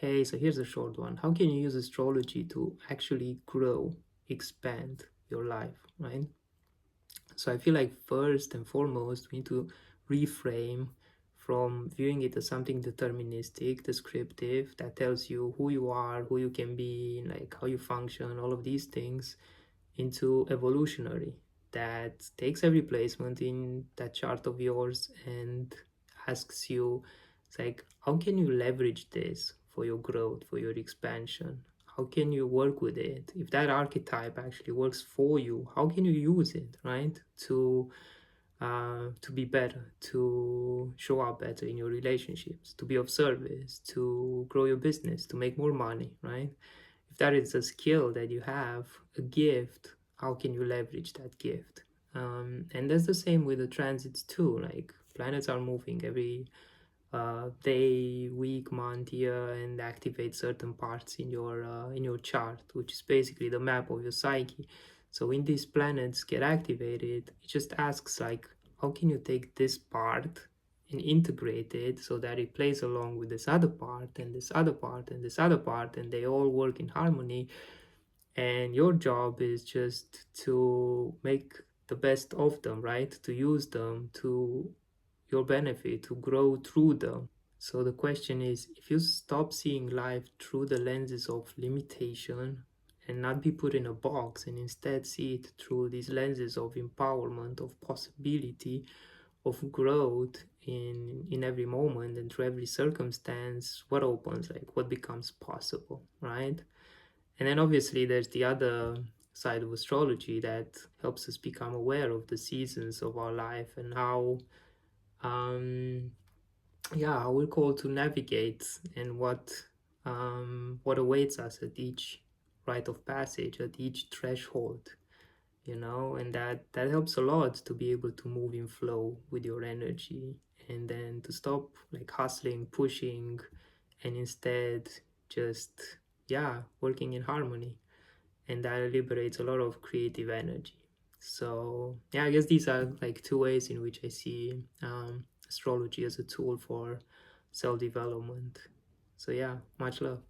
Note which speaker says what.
Speaker 1: hey, so here's a short one. How can you use astrology to actually grow, expand your life, right? So I feel like first and foremost, we need to reframe from viewing it as something deterministic, descriptive, that tells you who you are, who you can be, like how you function, all of these things, into evolutionary, that takes every placement in that chart of yours and asks you, it's like, how can you leverage this for your growth, for your expansion? How can you work with it? If that archetype actually works for you, how can you use it, right? To be better, to show up better in your relationships, to be of service, to grow your business, to make more money, right? If that is a skill that you have, a gift, how can you leverage that gift? And that's the same with the transits too. Like planets are moving every day, week, month, year, and activate certain parts in your chart, which is basically the map of your psyche. So when these planets get activated, it just asks like, how can you take this part and integrate it so that it plays along with this other part and this other part and this other part, and they all work in harmony. And your job is just to make the best of them, right? To use them to your benefit, to grow through them. So the question is, if you stop seeing life through the lenses of limitation and not be put in a box, and instead see it through these lenses of empowerment, of possibility, of growth in every moment and through every circumstance, what opens, like what becomes possible, right? And then obviously there's the other side of astrology that helps us become aware of the seasons of our life and how um yeah, how we're called to navigate, and what awaits us at each rite of passage, at each threshold, and that helps a lot to be able to move in flow with your energy, and then to stop like hustling, pushing, and instead just, yeah, working in harmony. And that liberates a lot of creative energy. So yeah, I guess these are like two ways in which I see astrology as a tool for self-development. So yeah, much love.